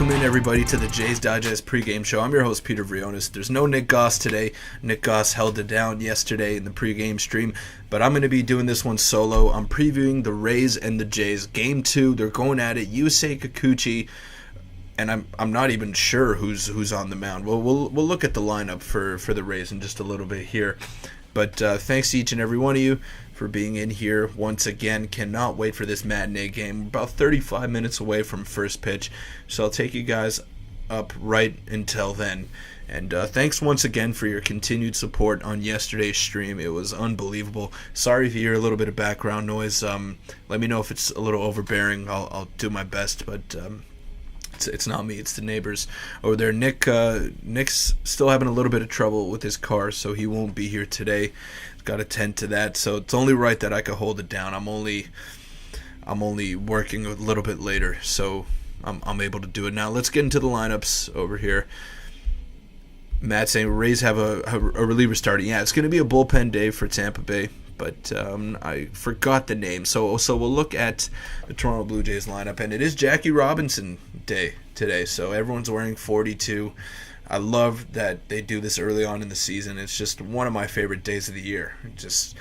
Welcome in, everybody, to the Jays Digest pregame show. I'm your host, Peter Vryonis. There's no Nick Gosse today. Nick Gosse held it down yesterday in the pregame stream, but I'm going to be doing this one solo. I'm previewing the Rays and the Jays. Game 2, they're going at it. Yusei Kikuchi, and I'm not even sure who's on the mound. Well, we'll look at the lineup for the Rays in just a little bit here. But thanks to each and every one of you for being in here once again. Cannot wait for this matinee game. We're about 35 minutes away from first pitch, so I'll take you guys up right until then. And thanks once again for your continued support on yesterday's stream. It was unbelievable. Sorry if you hear a little bit of background noise. Let me know if it's a little overbearing. I'll do my best, but it's not me. It's the neighbors over there. Nick's still having a little bit of trouble with his car, so he won't be here today. Got to tend to that, so it's only right that I could hold it down. I'm only working a little bit later, so I'm able to do it now. Let's get into the lineups over here. Matt saying Rays have a reliever starting. Yeah, it's going to be a bullpen day for Tampa Bay, but I forgot the name. So we'll look at the Toronto Blue Jays lineup, and it is Jackie Robinson day today. So everyone's wearing 42. I love that they do this early on in the season. It's just one of my favorite days of the year. Just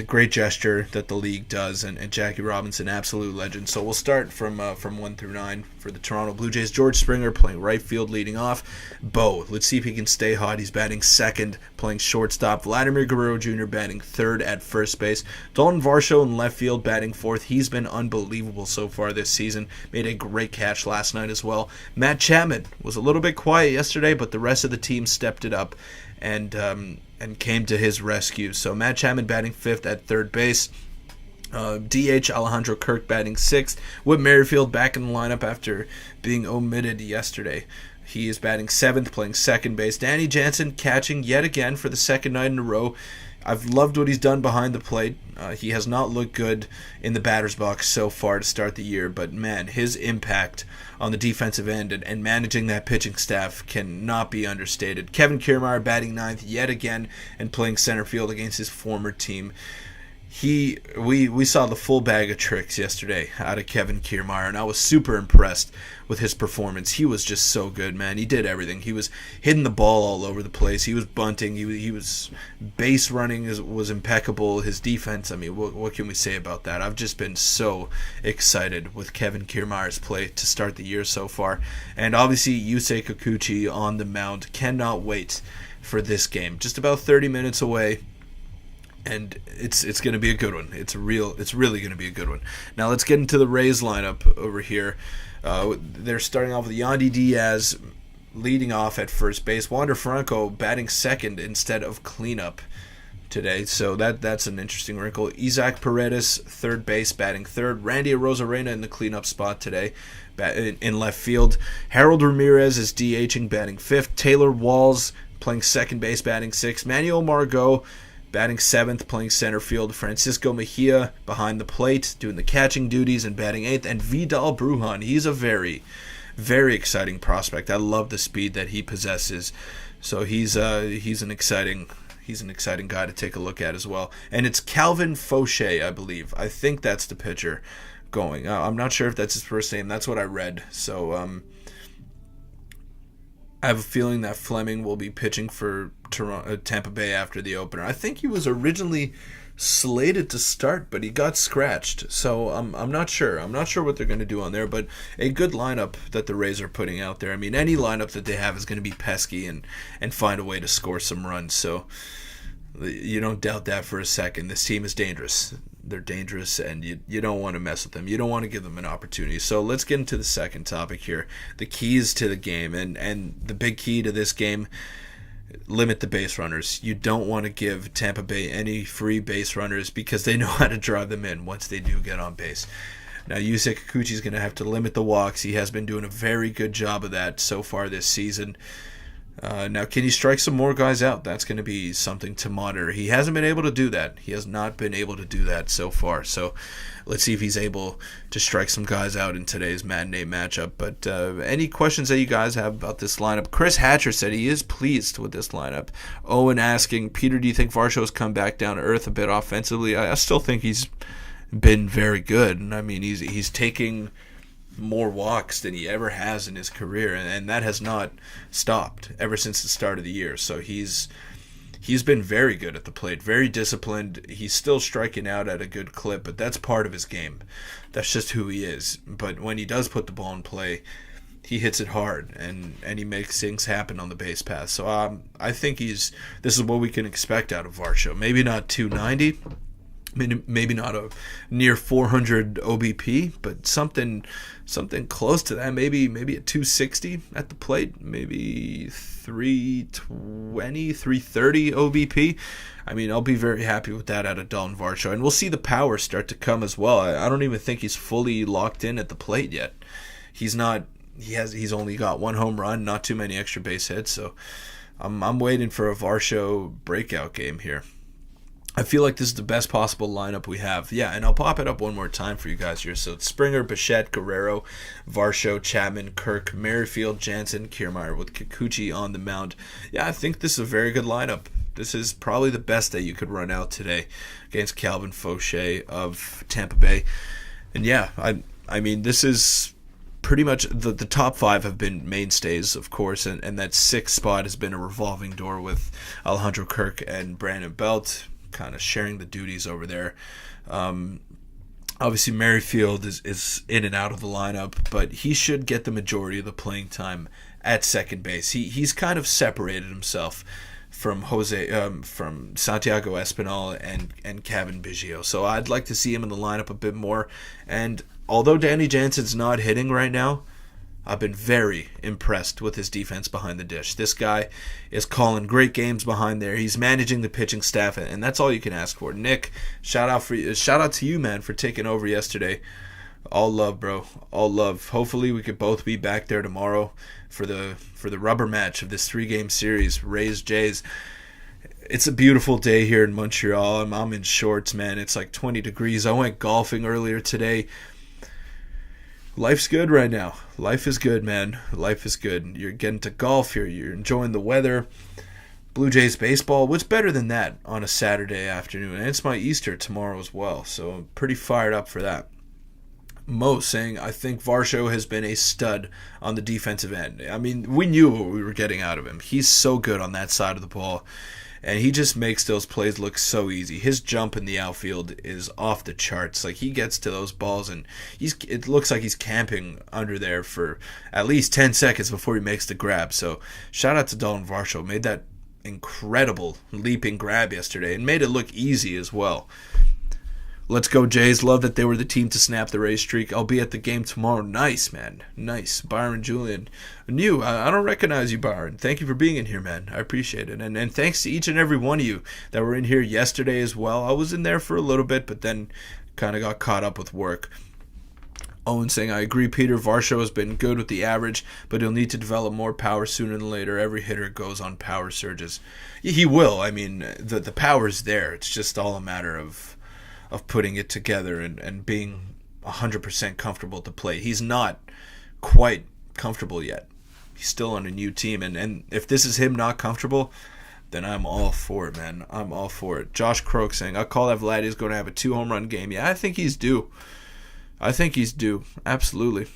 a great gesture that the league does, and Jackie Robinson, absolute legend. So we'll start from 1 through 9 for the Toronto Blue Jays. George Springer playing right field, leading off. Bo, let's see if he can stay hot. He's batting second, playing shortstop. Vladimir Guerrero Jr. batting third at first base. Dalton Varsho in left field, batting fourth. He's been unbelievable so far this season. Made a great catch last night as well. Matt Chapman was a little bit quiet yesterday, but the rest of the team stepped it up and came to his rescue. So Matt Chapman batting fifth at third base. DH Alejandro Kirk batting sixth. Whit Merrifield back in the lineup after being omitted yesterday. He is batting seventh, playing second base. Danny Jansen catching yet again for the second night in a row. I've loved what he's done behind the plate. He has not looked good in the batter's box so far to start the year, but man, his impact on the defensive end and managing that pitching staff cannot be understated. Kevin Kiermaier batting ninth yet again and playing center field against his former team. We saw the full bag of tricks yesterday out of Kevin Kiermaier, and I was super impressed with his performance. He was just so good, man. He did everything. He was hitting the ball all over the place. He was bunting. He was base running was impeccable. His defense, I mean, what can we say about that? I've just been so excited with Kevin Kiermaier's play to start the year so far. And obviously, Yusei Kikuchi on the mound. Cannot wait for this game. Just about 30 minutes away. And it's going to be a good one. It's really going to be a good one. Now let's get into the Rays lineup over here. They're starting off with Yandy Diaz leading off at first base. Wander Franco batting second instead of cleanup today. So that's an interesting wrinkle. Isaac Paredes third base batting third. Randy Arozarena in the cleanup spot today in left field. Harold Ramirez is DHing batting fifth. Taylor Walls playing second base batting sixth. Manuel Margot batting seventh, playing center field. Francisco Mejia behind the plate, doing the catching duties and batting eighth. And Vidal Brujan, he's a very, very exciting prospect. I love the speed that he possesses. So he's an exciting guy to take a look at as well. And it's Calvin Fauché, I believe. I think that's the pitcher going. I'm not sure if that's his first name. That's what I read. So I have a feeling that Fleming will be pitching for Tampa Bay after the opener. I think he was originally slated to start, but he got scratched. So I'm not sure. I'm not sure what they're going to do on there, but a good lineup that the Rays are putting out there. I mean, any lineup that they have is going to be pesky and find a way to score some runs. So you don't doubt that for a second. This team is dangerous. They're dangerous, and you don't want to mess with them. You don't want to give them an opportunity. So let's get into the second topic here, the keys to the game. And the big key to this game, limit the base runners. You don't want to give Tampa Bay any free base runners because they know how to drive them in once they do get on base. Now, Yusei Kikuchi is going to have to limit the walks. He has been doing a very good job of that so far this season. Now, can he strike some more guys out? That's going to be something to monitor. He hasn't been able to do that. He has not been able to do that so far. So let's see if he's able to strike some guys out in today's matinee matchup. But any questions that you guys have about this lineup? Chris Hatcher said he is pleased with this lineup. Owen asking, Peter, do you think Varsho's come back down to earth a bit offensively? I still think he's been very good. And I mean, he's taking more walks than he ever has in his career, and that has not stopped ever since the start of the year. So he's been very good at the plate, very disciplined. He's still striking out at a good clip, but that's part of his game. That's just who he is. But when he does put the ball in play, he hits it hard, and he makes things happen on the base path. So I think this is what we can expect out of Varsho. Maybe not 290, maybe not a near 400 OBP, but something close to that. Maybe a 260 at the plate, maybe 320, 330 OBP. I mean, I'll be very happy with that out of Dalton Varsho, and we'll see the power start to come as well. I don't even think he's fully locked in at the plate yet. He's not. He's only got one home run, not too many extra base hits, so I'm waiting for a Varsho breakout game here. I feel like this is the best possible lineup we have. Yeah, and I'll pop it up one more time for you guys here. So it's Springer, Bichette, Guerrero, Varsho, Chapman, Kirk, Merrifield, Jansen, Kiermaier with Kikuchi on the mound. Yeah, I think this is a very good lineup. This is probably the best that you could run out today against Calvin Fauché of Tampa Bay. And yeah, I mean, this is pretty much the top five have been mainstays, of course, and that sixth spot has been a revolving door with Alejandro Kirk and Brandon Belt kind of sharing the duties over there. Obviously, Merrifield is in and out of the lineup, but he should get the majority of the playing time at second base. He's kind of separated himself from Santiago Espinal and Kevin Biggio. So I'd like to see him in the lineup a bit more. And although Danny Jansen's not hitting right now, I've been very impressed with his defense behind the dish. This guy is calling great games behind there. He's managing the pitching staff, and that's all you can ask for. Nick, shout out to you, man, for taking over yesterday. All love, bro. All love. Hopefully we could both be back there tomorrow for the rubber match of this 3-game series, Rays Jays. It's a beautiful day here in Montreal. I'm in shorts, man. It's like 20 degrees. I went golfing earlier today. Life's good right now. Life is good, man. Life is good. You're getting to golf here. You're enjoying the weather. Blue Jays baseball. What's better than that on a Saturday afternoon? And it's my Easter tomorrow as well, so I'm pretty fired up for that. Mo saying, I think Varsho has been a stud on the defensive end. I mean, we knew what we were getting out of him. He's so good on that side of the ball, and he just makes those plays look so easy. His jump in the outfield is off the charts. Like, he gets to those balls, and it looks like he's camping under there for at least 10 seconds before he makes the grab. So shout out to Dalton Varsho. Made that incredible leaping grab yesterday and made it look easy as well. Let's go, Jays. Love that they were the team to snap the Rays streak. I'll be at the game tomorrow. Nice, man. Nice. Byron Julian. New. I don't recognize you, Byron. Thank you for being in here, man. I appreciate it. And thanks to each and every one of you that were in here yesterday as well. I was in there for a little bit, but then kind of got caught up with work. Owen saying, I agree, Peter. Varsho has been good with the average, but he'll need to develop more power sooner than later. Every hitter goes on power surges. He will. I mean, the power's there. It's just all a matter of putting it together and being 100% comfortable to play. He's not quite comfortable yet. He's still on a new team, and if this is him not comfortable, then I'm all for it, man. I'm all for it. Josh Croak saying, I call that Vladdy is going to have a 2-home-run game. Yeah, I think he's due. Absolutely.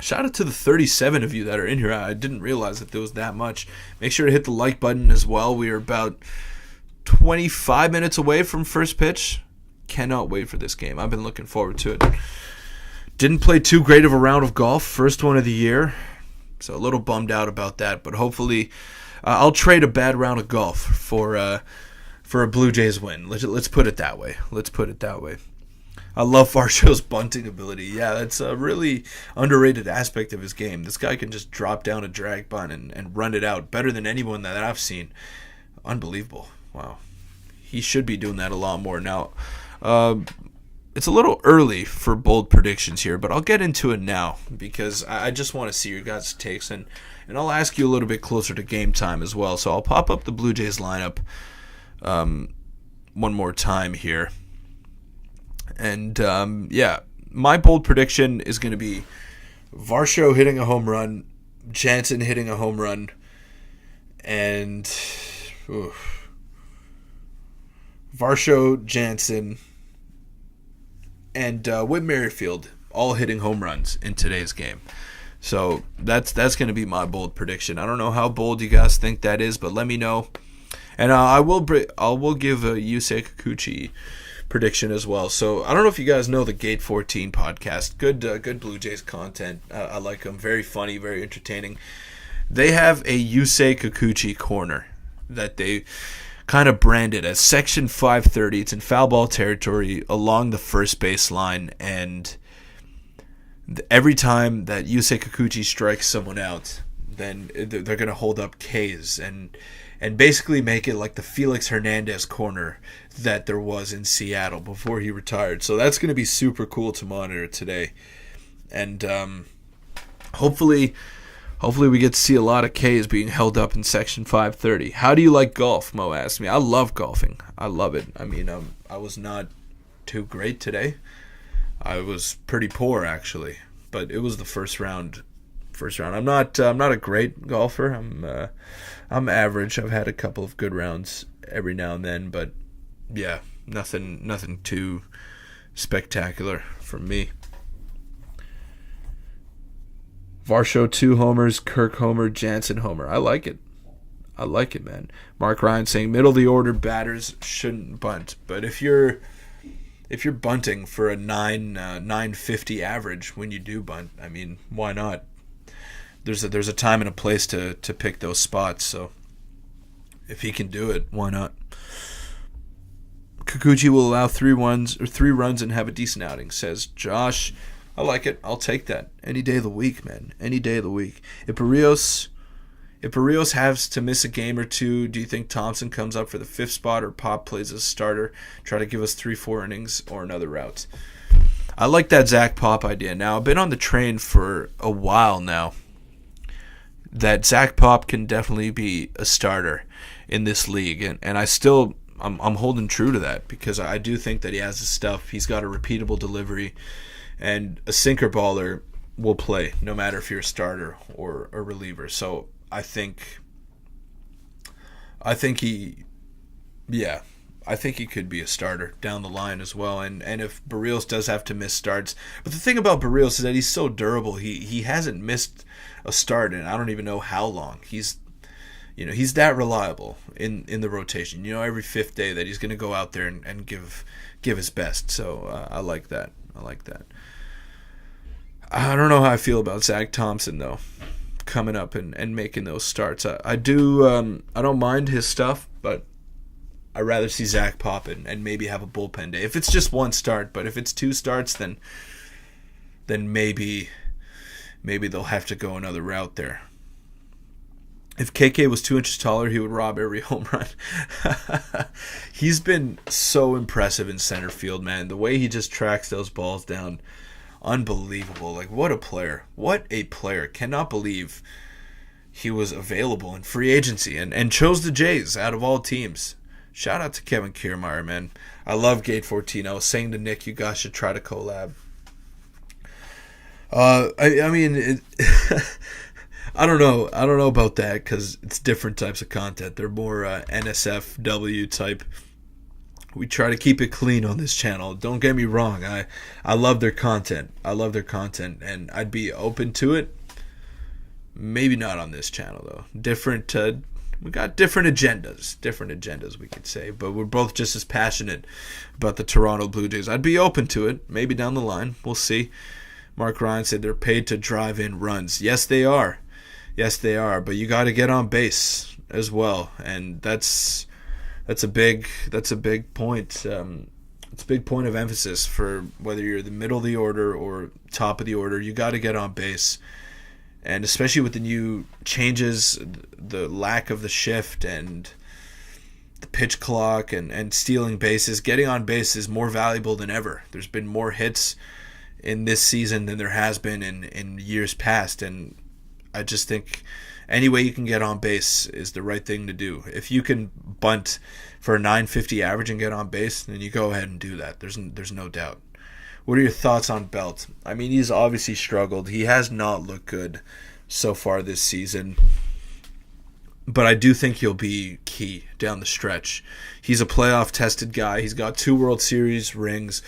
Shout out to the 37 of you that are in here. I didn't realize that there was that much. Make sure to hit the like button as well. We are about 25 minutes away from first pitch. Cannot wait for this game. I've been looking forward to it. Didn't play too great of a round of golf. First one of the year. So a little bummed out about that. But hopefully I'll trade a bad round of golf for a Blue Jays win. Let's put it that way. I love Varsho's bunting ability. Yeah, that's a really underrated aspect of his game. This guy can just drop down a drag bunt and run it out better than anyone that I've seen. Unbelievable. Wow. He should be doing that a lot more. Now, it's a little early for bold predictions here, but I'll get into it now because I just want to see your guys' takes, and I'll ask you a little bit closer to game time as well. So I'll pop up the Blue Jays lineup one more time here. And, my bold prediction is going to be Varsho hitting a home run, Jansen hitting a home run, and Varsho, Jansen, and Whit Merrifield all hitting home runs in today's game. So that's going to be my bold prediction. I don't know how bold you guys think that is, but let me know. And I will give a Yusei Kikuchi prediction as well. So I don't know if you guys know the Gate 14 podcast. Good Blue Jays content. I like them. Very funny, very entertaining. They have a Yusei Kikuchi corner that they kind of branded as Section 530. It's in foul ball territory along the first base line, and every time that Yusei Kikuchi strikes someone out, then they're going to hold up K's and basically make it like the Felix Hernandez corner that there was in Seattle before he retired. So that's going to be super cool to monitor today. And hopefully we get to see a lot of K's being held up in Section 530. How do you like golf? Mo asked me. I love golfing. I love it. I mean, I was not too great today. I was pretty poor actually, but it was the first round. I'm not a great golfer. I'm average. I've had a couple of good rounds every now and then, but yeah, nothing too spectacular from me. Varsho 2 homers, Kirk homer, Jansen homer. I like it, man. Mark Ryan saying middle of the order batters shouldn't bunt, but if you're bunting for a 950 average when you do bunt, I mean, why not? There's a time and a place to pick those spots, so if he can do it, why not? Kikuchi will allow 3 runs and have a decent outing, says Josh. I like it. I'll take that. Any day of the week, man. Any day of the week. If Barrios has to miss a game or two, do you think Thompson comes up for the 5th spot or Pop plays as starter, try to give us 3-4 innings or another route? I like that Zach Pop idea. Now, I've been on the train for a while now that Zach Pop can definitely be a starter in this league, and I'm holding true to that because I do think that he has the stuff. He's got a repeatable delivery, and a sinker baller will play no matter if you're a starter or a reliever. So I think he could be a starter down the line as well. And if Barrios does have to miss starts, but the thing about Barrios is that he's so durable. He hasn't missed a start in I don't even know how long. He's that reliable in the rotation. Every 5th day that he's going to go out there and give his best. So I like that. I don't know how I feel about Zach Thompson though, coming up and making those starts. I don't mind his stuff, but I'd rather see Zach pop and maybe have a bullpen day. If it's just 1 start, but if it's 2 starts, then maybe they'll have to go another route there. If KK was 2 inches taller, he would rob every home run. He's been so impressive in center field, man. The way he just tracks those balls down, unbelievable. Like, what a player. What a player. Cannot believe he was available in free agency and chose the Jays out of all teams. Shout out to Kevin Kiermaier, man. I love Gate 14. I was saying to Nick, you guys should try to collab. I mean, I don't know about that because it's different types of content. They're more NSFW type. We try to keep it clean on this channel. Don't get me wrong. I love their content. And I'd be open to it. Maybe not on this channel though. We got different agendas, we could say, but we're both just as passionate about the Toronto Blue Jays. I'd be open to it, maybe down the line. We'll see. Mark Ryan said they're paid to drive in runs. Yes, they are, but you got to get on base as well, and that's a big point. It's a big point of emphasis for whether you're the middle of the order or top of the order. You got to get on base. And especially with the new changes, the lack of the shift and the pitch clock and stealing bases, getting on base is more valuable than ever. There's been more hits in this season than there has been in years past. And I just think any way you can get on base is the right thing to do. If you can bunt for a 950 average and get on base, then you go ahead and do that. There's no doubt. What are your thoughts on Belt? I mean, he's obviously struggled. He has not looked good so far this season. But I do think he'll be key down the stretch. He's a playoff-tested guy. He's got 2 World Series rings.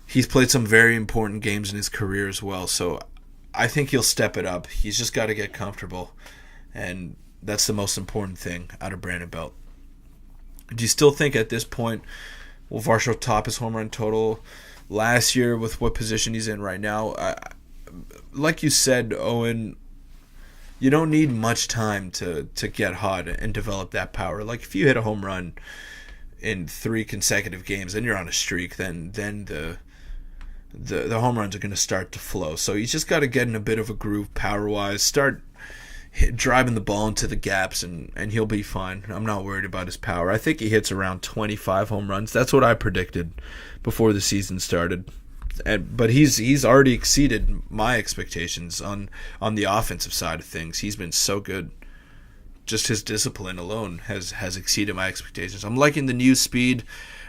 he's played some very important games in his career as well. So I think he'll step it up. He's just got to get comfortable, and that's the most important thing out of Brandon Belt. Do you still think at this point will Varsho top his home run total last year with what position he's in right now? Like you said, Owen, you don't need much time to get hot and develop that power. Like if you hit a home run in 3 consecutive games, then you're on a streak. Then the home runs are going to start to flow. So you just got to get in a bit of a groove power-wise, start driving the ball into the gaps, and he'll be fine. I'm not worried about his power. I think he hits around 25 home runs. That's what I predicted before the season started. But he's already exceeded my expectations on the offensive side of things. He's been so good. Just his discipline alone has exceeded my expectations. I'm liking the new speed,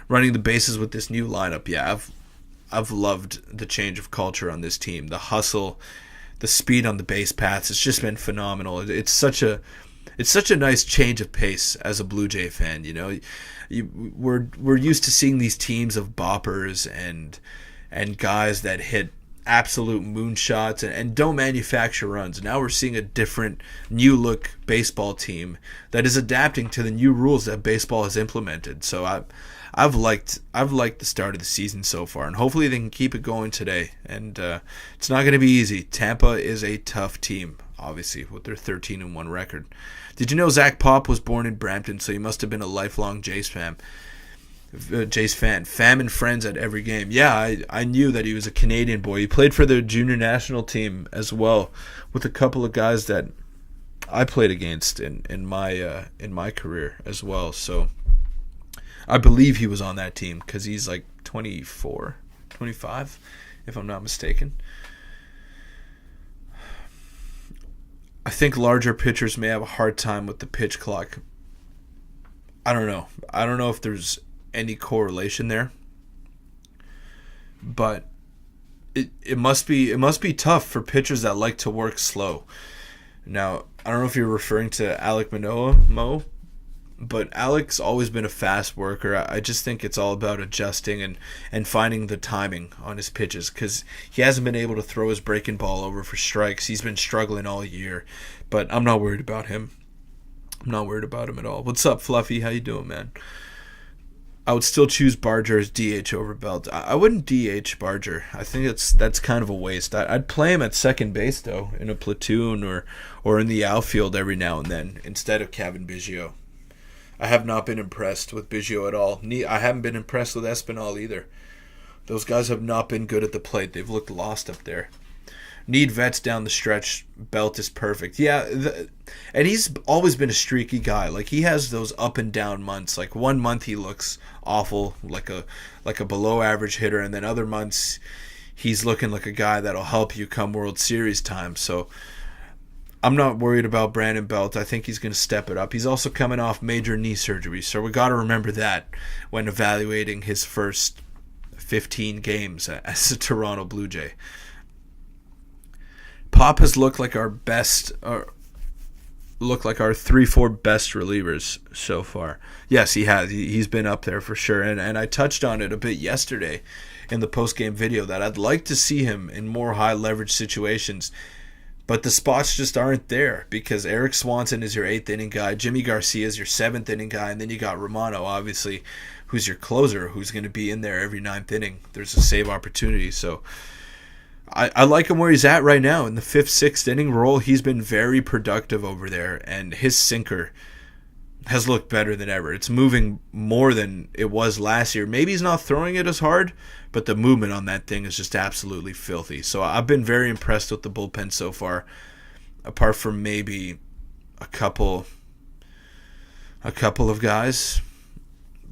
running the bases with this new lineup. Yeah, I've loved the change of culture on this team. The hustle, the speed on the base paths, it's just been phenomenal. It's such a nice change of pace as a Blue Jay fan. You know, we're used to seeing these teams of boppers and guys that hit absolute moonshots and don't manufacture runs. Now we're seeing a different, new look baseball team that is adapting to the new rules that baseball has implemented. So I've liked the start of the season so far, and hopefully they can keep it going today. And it's not going to be easy. Tampa is a tough team, obviously, with their 13-1 record. Did you know Zach Pop was born in Brampton, so he must have been a lifelong Jays fan? Fam and friends at every game. Yeah, I knew that he was a Canadian boy. He played for the junior national team as well, with a couple of guys that I played against in my career as well. So I believe he was on that team because he's like 24, 25, if I'm not mistaken. I think larger pitchers may have a hard time with the pitch clock. I don't know. I don't know if there's any correlation there, but it must be tough for pitchers that like to work slow. Now, I don't know if you're referring to Alek Manoah, but Alec's always been a fast worker. I just think it's all about adjusting and finding the timing on his pitches, because he hasn't been able to throw his breaking ball over for strikes. He's been struggling all year, but I'm not worried about him. I'm not worried about him at all. What's up, Fluffy? How you doing, man? I would still choose Barger as DH over Belt. I wouldn't DH Barger. I think that's kind of a waste. I'd play him at second base, though, in a platoon or in the outfield every now and then, instead of Kevin Biggio. I have not been impressed with Biggio at all. I haven't been impressed with Espinal either. Those guys have not been good at the plate. They've looked lost up there. Need vets down the stretch. Belt is perfect. Yeah, and he's always been a streaky guy. Like, he has those up and down months. Like, one month he looks awful, like a below average hitter, and then other months he's looking like a guy that'll help you come World Series time. So I'm not worried about Brandon Belt. I think he's going to step it up. He's also coming off major knee surgery, so we got to remember that when evaluating his first 15 games as a Toronto Blue Jay. Pop has looked like our 3-4 best relievers so far. Yes, he has. He's been up there for sure. And I touched on it a bit yesterday in the post-game video that I'd like to see him in more high-leverage situations. But the spots just aren't there, because Eric Swanson is your 8th inning guy, Jimmy Garcia is your 7th inning guy, and then you got Romano, obviously, who's your closer, who's going to be in there every 9th inning. There's a save opportunity, so I like him where he's at right now. In the 5th, 6th inning role, he's been very productive over there, and his sinker has looked better than ever. It's moving more than it was last year. Maybe he's not throwing it as hard, but the movement on that thing is just absolutely filthy. So I've been very impressed with the bullpen so far, apart from maybe a couple of guys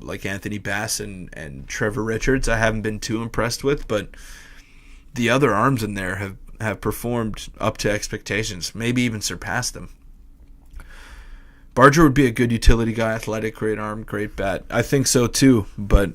like Anthony Bass and Trevor Richards I haven't been too impressed with, but the other arms in there have performed up to expectations, maybe even surpassed them. Barger would be a good utility guy, athletic, great arm, great bat. I think so too, but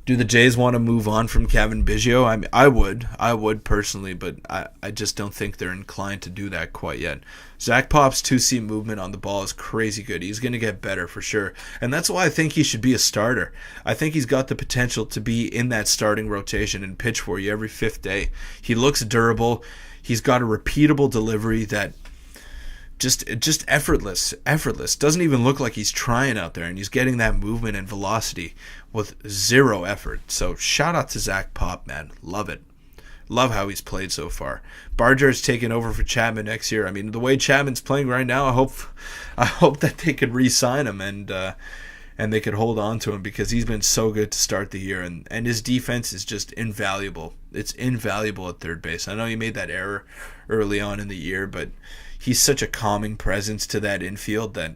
Do the Jays want to move on from Kevin Biggio? I mean, I would personally, but I just don't think they're inclined to do that quite yet. Zach Pop's 2-seam movement on the ball is crazy good. He's going to get better for sure, and that's why I think he should be a starter. I think he's got the potential to be in that starting rotation and pitch for you every fifth day. He looks durable. He's got a repeatable delivery that just effortless. Doesn't even look like he's trying out there, and he's getting that movement and velocity with zero effort. So shout out to Zach Pop, man. Love it. Love how he's played so far. Barger's taking over for Chapman next year. I mean, the way Chapman's playing right now, I hope that they could re-sign him and they could hold on to him, because he's been so good to start the year, and his defense is just invaluable. It's invaluable at third base. I know he made that error early on in the year, but he's such a calming presence to that infield that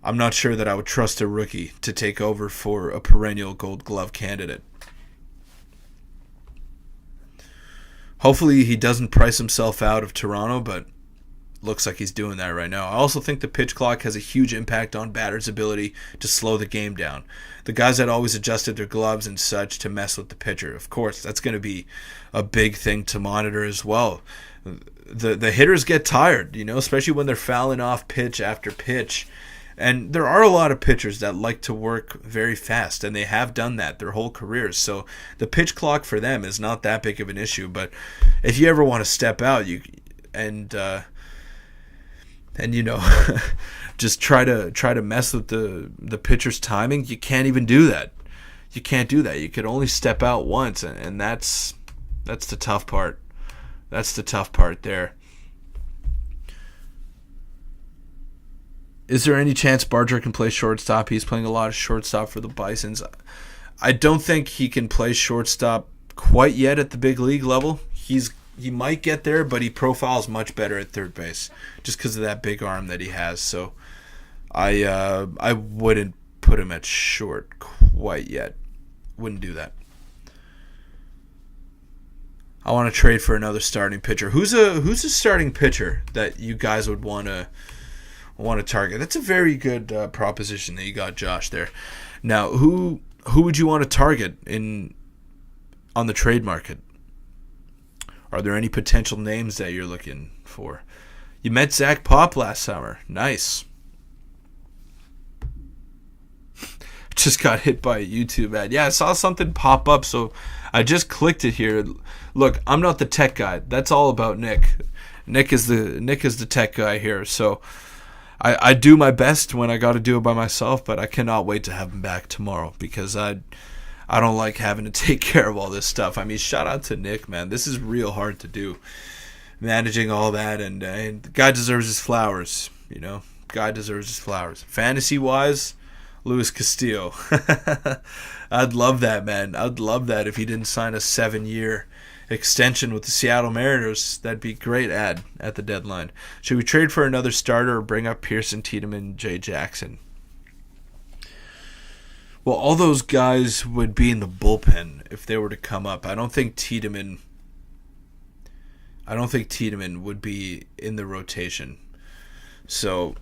I'm not sure that I would trust a rookie to take over for a perennial Gold Glove candidate. Hopefully he doesn't price himself out of Toronto, but looks like he's doing that right now. I also think the pitch clock has a huge impact on batters' ability to slow the game down. The guys that always adjusted their gloves and such to mess with the pitcher, of course, that's going to be a big thing to monitor as well. The hitters get tired, especially when they're fouling off pitch after pitch. And there are a lot of pitchers that like to work very fast, and they have done that their whole careers. So the pitch clock for them is not that big of an issue. But if you ever want to step out, just try to mess with the pitcher's timing, you can't even do that. You can't do that. You could only step out once, and that's the tough part. That's the tough part there. Is there any chance Barger can play shortstop? He's playing a lot of shortstop for the Bisons. I don't think he can play shortstop quite yet at the big league level. He might get there, but he profiles much better at third base just because of that big arm that he has. So I wouldn't put him at short quite yet. Wouldn't do that. I want to trade for another starting pitcher. Who's a starting pitcher that you guys would want to target? That's a very good proposition that you got, Josh, there. Now, who would you want to target on the trade market? Are there any potential names that you're looking for? You met Zach Pop last summer. Nice. Just got hit by a YouTube ad. Yeah, I saw something pop up, so I just clicked it here. Look, I'm not the tech guy. That's all about Nick. Nick is the tech guy here. So I do my best when I got to do it by myself, but I cannot wait to have him back tomorrow, because I don't like having to take care of all this stuff. I mean, shout out to Nick, man. This is real hard to do, managing all that, and the guy deserves his flowers. Guy deserves his flowers. Fantasy-wise, Luis Castillo. I'd love that, man. I'd love that if he didn't sign a 7-year extension with the Seattle Mariners. That'd be a great ad at the deadline. Should we trade for another starter or bring up Pearson, Tiedemann, Jay Jackson? Well, all those guys would be in the bullpen if they were to come up. I don't think Tiedemann would be in the rotation. So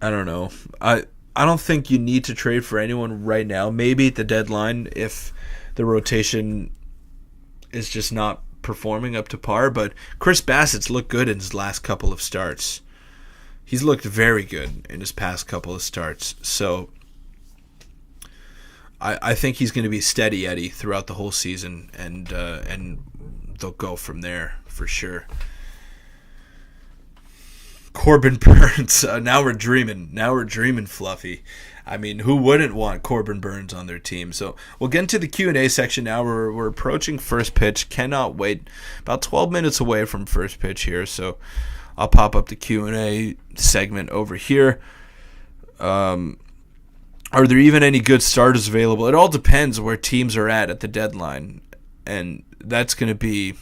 I don't know. I don't think you need to trade for anyone right now. Maybe at the deadline if the rotation is just not performing up to par. But Chris Bassett's looked good in his last couple of starts. He's looked very good in his past couple of starts. So I think he's going to be steady Eddie throughout the whole season, and they'll go from there for sure. Corbin Burns. Now we're dreaming, Fluffy. I mean, who wouldn't want Corbin Burns on their team? So we'll get into the Q&A section now. We're approaching first pitch. Cannot wait. About 12 minutes away from first pitch here. So I'll pop up the Q&A segment over here. Are there even any good starters available? It all depends where teams are at the deadline, and that's going to be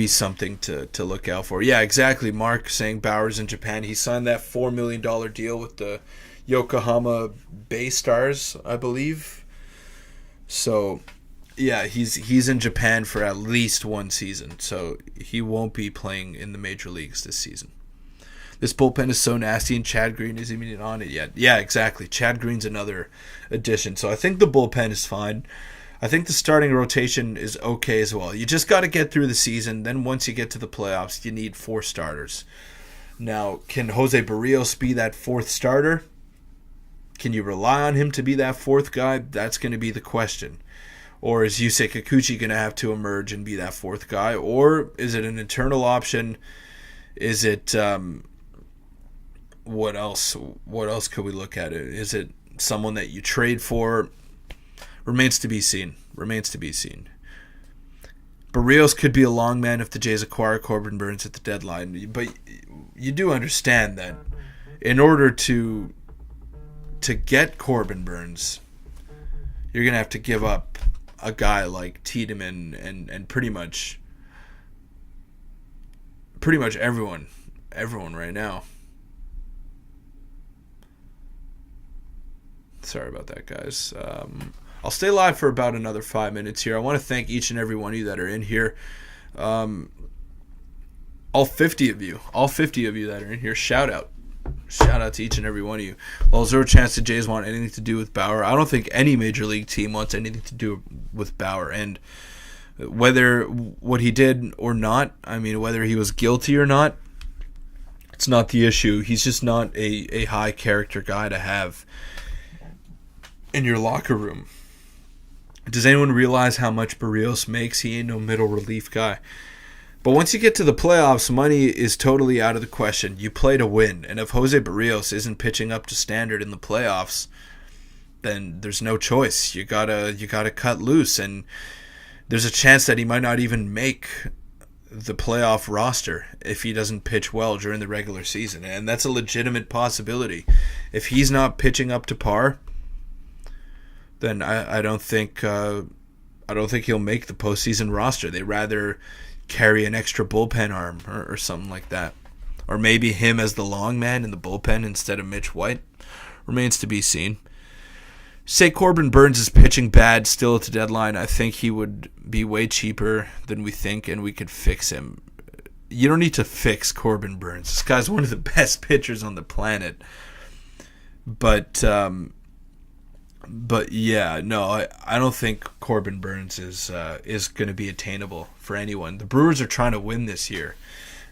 something to look out for. Yeah, exactly. Mark saying Bauer's in Japan. He signed that $4 million deal with the Yokohama Bay Stars, I believe. So, yeah, he's in Japan for at least one season. So he won't be playing in the major leagues this season. This bullpen is so nasty, and Chad Green isn't even on it yet. Yeah, exactly. Chad Green's another addition. So I think the bullpen is fine. I think the starting rotation is okay as well. You just got to get through the season. Then once you get to the playoffs, you need 4 starters. Now, can Jose Barrios be that 4th starter? Can you rely on him to be that 4th guy? That's going to be the question. Or is Yusei Kikuchi going to have to emerge and be that 4th guy? Or is it an internal option? Is it what else? What else could we look at? Is it someone that you trade for? Remains to be seen. Barrios could be a long man if the Jays acquire Corbin Burnes at the deadline. But you do understand that in order to get Corbin Burnes, you're going to have to give up a guy like Tiedemann and pretty much everyone right now. Sorry about that, guys. I'll stay live for about another 5 minutes here. I want to thank each and every one of you that are in here. All 50 of you that are in here, shout out to each and every one of you. Well, zero chance the Jays want anything to do with Bauer. I don't think any major league team wants anything to do with Bauer. And whether what he did or not, I mean, whether he was guilty or not, it's not the issue. He's just not a high character guy to have in your locker room. Does anyone realize how much Barrios makes? He ain't no middle relief guy. But once you get to the playoffs, money is totally out of the question. You play to win. And if Jose Barrios isn't pitching up to standard in the playoffs, then there's no choice. You gotta cut loose. And there's a chance that he might not even make the playoff roster if he doesn't pitch well during the regular season. And that's a legitimate possibility. If he's not pitching up to par, then I don't think he'll make the postseason roster. They'd rather carry an extra bullpen arm or something like that. Or maybe him as the long man in the bullpen instead of Mitch White. Remains to be seen. Say Corbin Burnes is pitching bad still at the deadline. I think he would be way cheaper than we think, and we could fix him. You don't need to fix Corbin Burnes. This guy's one of the best pitchers on the planet. But yeah, no, I don't think Corbin Burnes is going to be attainable for anyone. The Brewers are trying to win this year,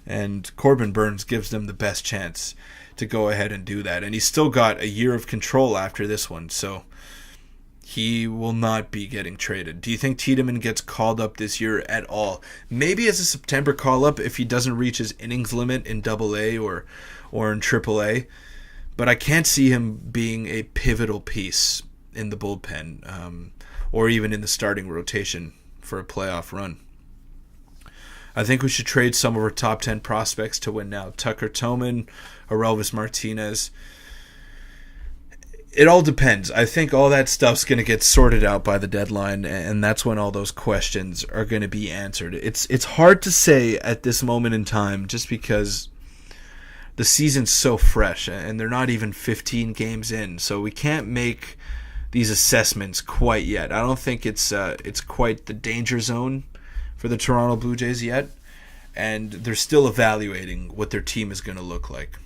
and Corbin Burnes gives them the best chance to go ahead and do that. And he's still got a year of control after this one, so he will not be getting traded. Do you think Tiedemann gets called up this year at all? Maybe as a September call-up if he doesn't reach his innings limit in AA or in AAA, but I can't see him being a pivotal piece in the bullpen, or even in the starting rotation for a playoff run. I think we should trade some of our top 10 prospects to win now. Tucker Toman, Orelvis Martinez. It all depends. I think all that stuff's going to get sorted out by the deadline, and that's when all those questions are going to be answered. It's hard to say at this moment in time just because the season's so fresh, and they're not even 15 games in, so we can't make these assessments quite yet. I don't think it's quite the danger zone for the Toronto Blue Jays yet, and they're still evaluating what their team is going to look like.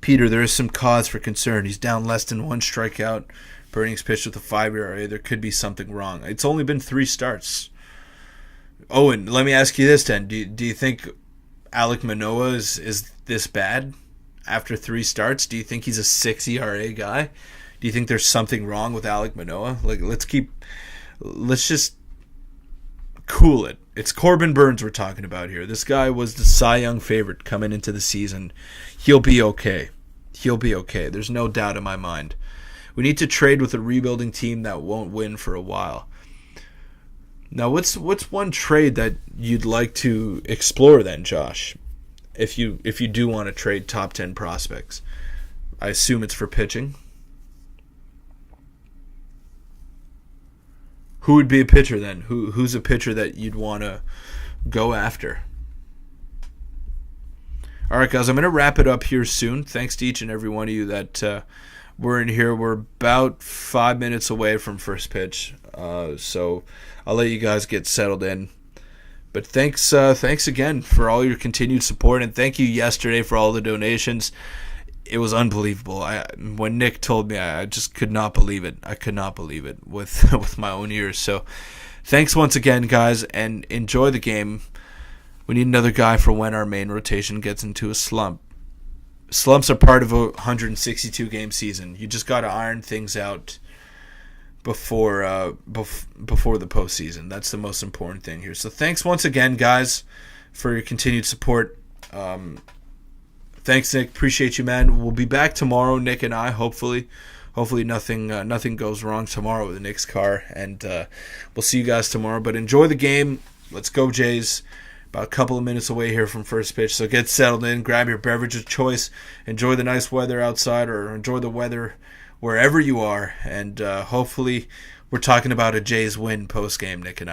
Peter, there is some cause for concern. He's down less than 1 strikeout per innings pitched with a 5 ERA. There could be something wrong. It's only been 3 starts. Oh, and let me ask you this then. Do you think Alek Manoah is this bad after 3 starts? Do you think he's a 6 ERA guy? Do you think there's something wrong with Alek Manoah? Like, let's just cool it. It's Corbin Burnes we're talking about here. This guy was the Cy Young favorite coming into the season. He'll be okay. There's no doubt in my mind. We need to trade with a rebuilding team that won't win for a while. Now, what's one trade that you'd like to explore then, Josh? If you do want to trade top 10 prospects, I assume it's for pitching. Who would be a pitcher then? Who's a pitcher that you'd want to go after? All right, guys, I'm going to wrap it up here soon. Thanks to each and every one of you that were in here. We're about 5 minutes away from first pitch, so I'll let you guys get settled in. But thanks again for all your continued support, and thank you yesterday for all the donations. It was unbelievable. When Nick told me, I just could not believe it. I could not believe it with my own ears. So thanks once again, guys, and enjoy the game. We need another guy for when our main rotation gets into a slump. Slumps are part of a 162-game season. You just got to iron things out before the postseason. That's the most important thing here. So thanks once again, guys, for your continued support. Thanks, Nick. Appreciate you, man. We'll be back tomorrow, Nick and I. Hopefully nothing goes wrong tomorrow with Nick's car, and we'll see you guys tomorrow. But enjoy the game. Let's go, Jays. About a couple of minutes away here from first pitch, so get settled in. Grab your beverage of choice. Enjoy the nice weather outside, or enjoy the weather wherever you are, and hopefully we're talking about a Jays win post-game, Nick and I.